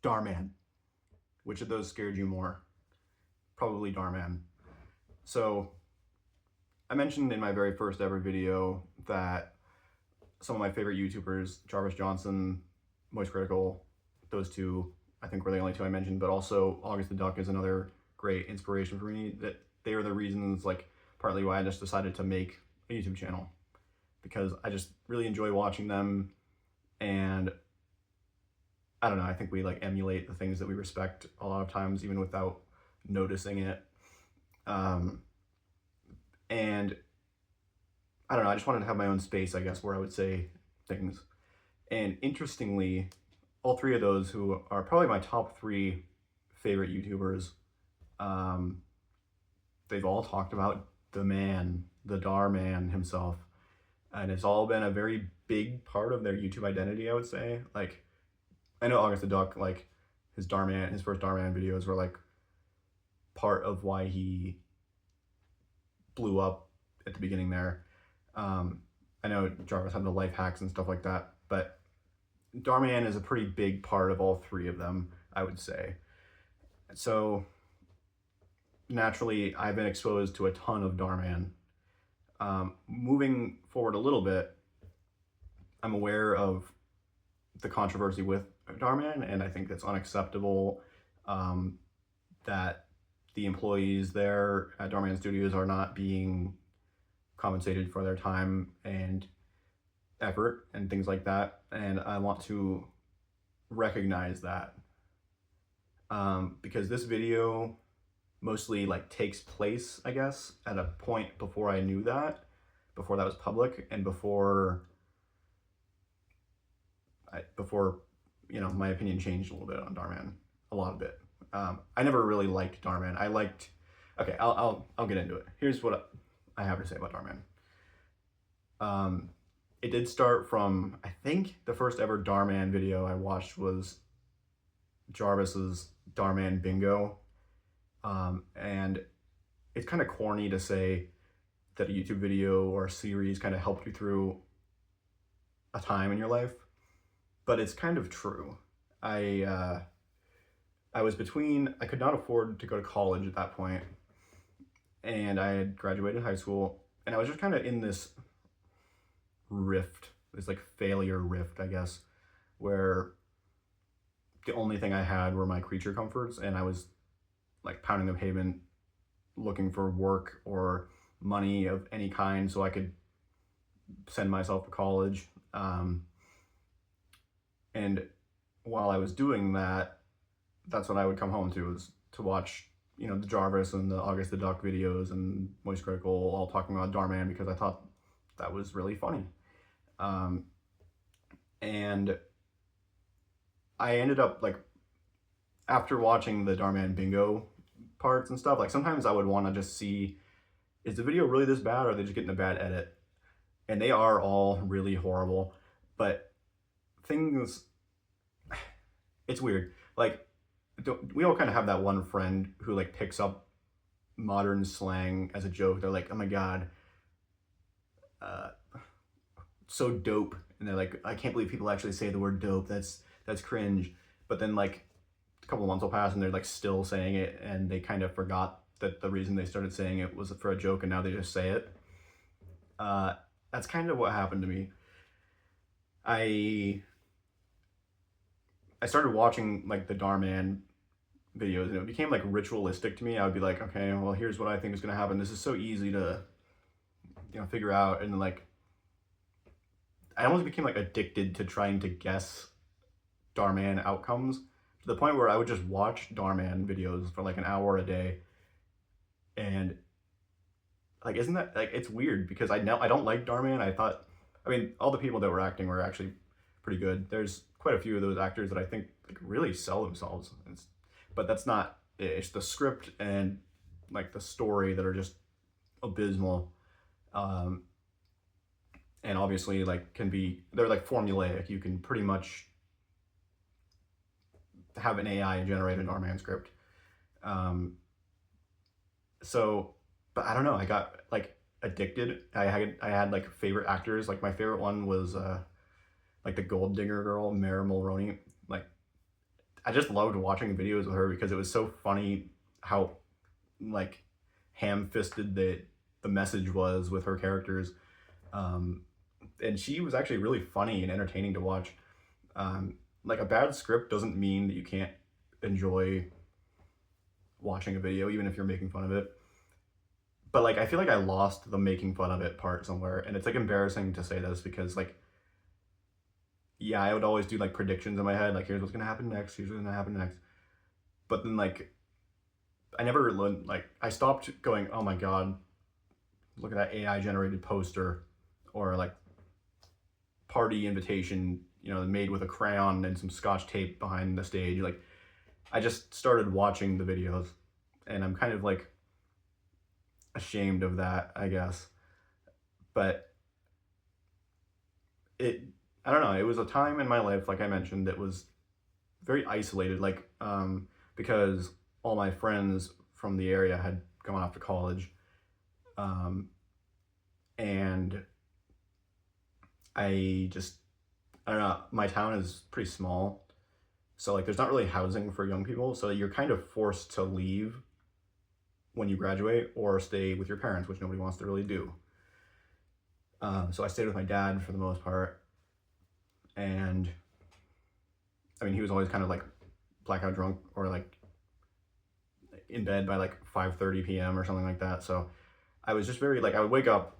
Dhar Mann. Which of those scared you more? Probably Dhar Mann. So I mentioned in my very first ever video that some of my favorite YouTubers, Jarvis Johnson, Moist Critical, those two, I think were the only two I mentioned, but also August the Duck is another great inspiration for me. That they are the reasons, like, partly why I just decided to make a YouTube channel, because I just really enjoy watching them, and I don't know, I think we like emulate the things that we respect a lot of times, even without noticing it. And I don't know, I just wanted to have my own space, I guess, where I would say things. And interestingly, all three of those, who are probably my top three favorite YouTubers, they've all talked about the man, the Dhar Mann himself. And it's all been a very big part of their YouTube identity, I would say. Like, I know August the Duck, like, his first Dhar Mann videos were like part of why he blew up at the beginning there. I know Jarvis had the life hacks and stuff like that, but Dhar Mann is a pretty big part of all three of them, I would say. So naturally, I've been exposed to a ton of Dhar Mann. Moving forward a little bit, I'm aware of the controversy with Dhar Mann, and I think it's unacceptable that the employees there at Dhar Mann Studios are not being compensated for their time and effort and things like that. And I want to recognize that because this video mostly like takes place, I guess, at a point before I knew that, before that was public, and before you know, my opinion changed a little bit on Dhar Mann, a lot of it. I never really liked Dhar Mann. Okay, I'll get into it. Here's what I have to say about Dhar Mann. It did start from, I think the first ever Dhar Mann video I watched was Jarvis's Dhar Mann Bingo. And it's kind of corny to say that a YouTube video or a series kind of helped you through a time in your life, but it's kind of true. I could not afford to go to college at that point, and I had graduated high school, and I was just kind of in this rift, this like failure rift, I guess, where the only thing I had were my creature comforts, and I was like pounding the pavement looking for work or money of any kind so I could send myself to college. And while I was doing that, that's what I would come home to, was to watch, you know, the Jarvis and the August the Duck videos and Moist Critical all talking about Dhar Mann, because I thought that was really funny. And I ended up, like, after watching the Dhar Mann Bingo parts and stuff, like, sometimes I would want to just see, is the video really this bad, or are they just getting a bad edit? And they are all really horrible, but it's weird. Like, we all kind of have that one friend who like picks up modern slang as a joke. They're like, oh my God, so dope. And they're like, I can't believe people actually say the word dope. That's cringe. But then like a couple of months will pass and they're like still saying it, and they kind of forgot that the reason they started saying it was for a joke, and now they just say it. That's kind of what happened to me. I started watching like the Dhar Mann videos, and it became like ritualistic to me. I would be like, okay, well, here's what I think is gonna happen. This is so easy to, you know, figure out. And then like, I almost became like addicted to trying to guess Dhar Mann outcomes, to the point where I would just watch Dhar Mann videos for like an hour a day. And like, isn't that like, it's weird because I don't like Dhar Mann. I mean, all the people that were acting were actually pretty good. There's quite a few of those actors that I think like really sell themselves. But that's not it. It's the script and like the story that are just abysmal. And obviously like they're like formulaic. You can pretty much have an AI generate an Dhar Mann script. But I don't know, I got like addicted. I had like favorite actors. Like my favorite one was like the Gold Digger girl, Mara Mulroney. Like, I just loved watching videos with her because it was so funny how like ham-fisted the message was with her characters. Um, and she was actually really funny and entertaining to watch. Like a bad script doesn't mean that you can't enjoy watching a video, even if you're making fun of it. But like I feel like I lost the making fun of it part somewhere, and it's like embarrassing to say this because like yeah, I would always do like predictions in my head, like here's what's gonna happen next, here's what's gonna happen next. But then like I never learned, like I stopped going, oh my god, look at that AI generated poster, or like party invitation, made with a crayon and some scotch tape behind the stage. Like I just started watching the videos, and I'm kind of like ashamed of that, I guess. But it, I don't know, it was a time in my life, like I mentioned, that was very isolated, like because all my friends from the area had gone off to college, um, and I just, I don't know, my town is pretty small, so like there's not really housing for young people, so you're kind of forced to leave when you graduate or stay with your parents, which nobody wants to really do. So I stayed with my dad for the most part, and I mean he was always kind of like blackout drunk or like in bed by like 5:30 p.m. or something like that. So I was just very like I would wake up,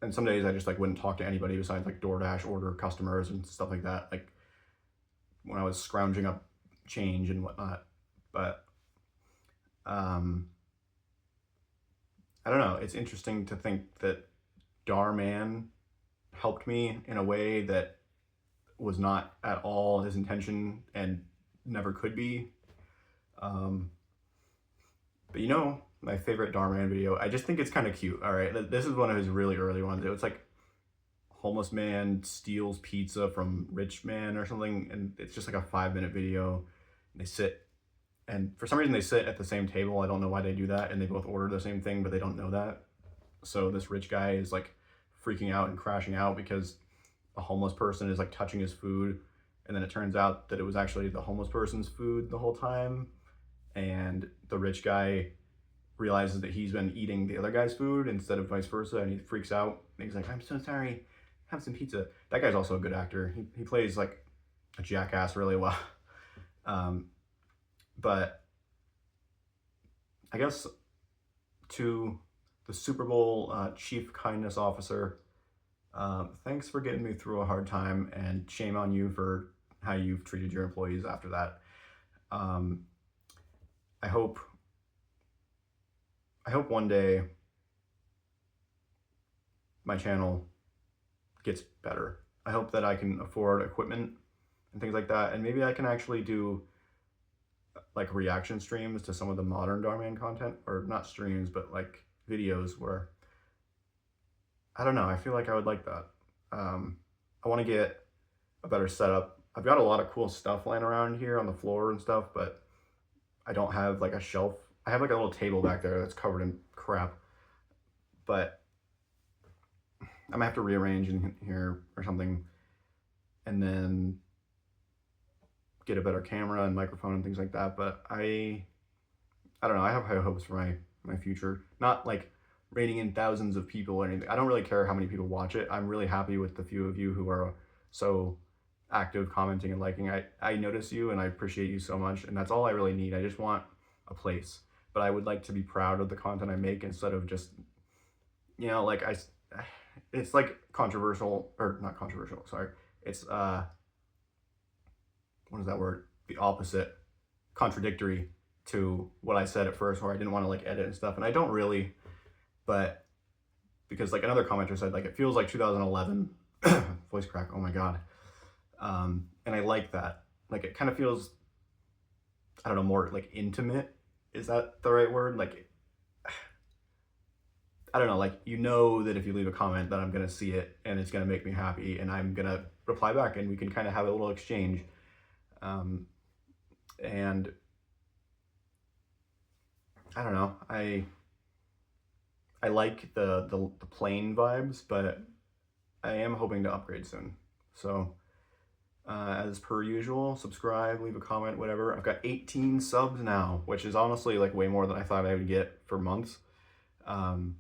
and some days I just like wouldn't talk to anybody besides like DoorDash order customers and stuff like that. Like when I was scrounging up change and whatnot. But I don't know. It's interesting to think that Dhar Mann helped me in a way that was not at all his intention and never could be. Um, but my favorite Dhar Mann video, I just think it's kind of cute. All right, this is one of his really early ones. It was like homeless man steals pizza from rich man or something, and it's just like a 5-minute video. And they sit, and for some reason they sit at the same table. I don't know why they do that, and they both order the same thing, but they don't know that. So this rich guy is like freaking out and crashing out because a homeless person is like touching his food, and then it turns out that it was actually the homeless person's food the whole time, and the rich guy realizes that he's been eating the other guy's food instead of vice versa, and he freaks out, and he's like, I'm so sorry, have some pizza. That guy's also a good actor. He plays like a jackass really well. But I guess to the Super Bowl chief kindness officer, thanks for getting me through a hard time, and shame on you for how you've treated your employees after that. I hope one day my channel gets better. I hope that I can afford equipment and things like that, and maybe I can actually do like reaction streams to some of the modern Dhar Mann content, or not streams, but like videos where, I don't know, I feel like I would like that. I want to get a better setup. I've got a lot of cool stuff lying around here on the floor and stuff, but I don't have like a shelf. I have like a little table back there that's covered in crap, but I might have to rearrange in here or something, and then get a better camera and microphone and things like that. But I don't know, I have high hopes for my future. Not like reining in thousands of people or anything. I don't really care how many people watch it. I'm really happy with the few of you who are so active, commenting and liking. I notice you, and I appreciate you so much, and that's all I really need. I just want a place. But I would like to be proud of the content I make instead of just, like it's like controversial, or not controversial, sorry. It's what is that word? The opposite, contradictory to what I said at first, where I didn't want to like edit and stuff, and I don't really, but because like another commenter said, like it feels like 2011, voice crack, oh my god, and I like that. Like it kind of feels, I don't know, more like intimate. Is that the right word? Like, I don't know, like that if you leave a comment that I'm gonna see it and it's gonna make me happy, and I'm gonna reply back, and we can kind of have a little exchange. And I don't know, I like the plain vibes, but I am hoping to upgrade soon. So As per usual, subscribe, leave a comment, whatever. I've got 18 subs now, which is honestly like way more than I thought I would get for months. I'm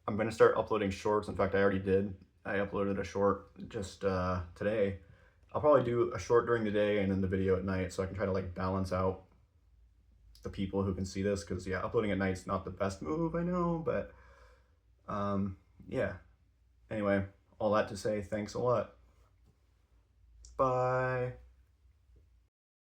gonna start uploading shorts. In fact, I already did. I uploaded a short just today. I'll probably do a short during the day and then the video at night, so I can try to like balance out the people who can see this. Because yeah, uploading at night's not the best move, I know, but yeah. Anyway, all that to say, thanks a lot. Bye.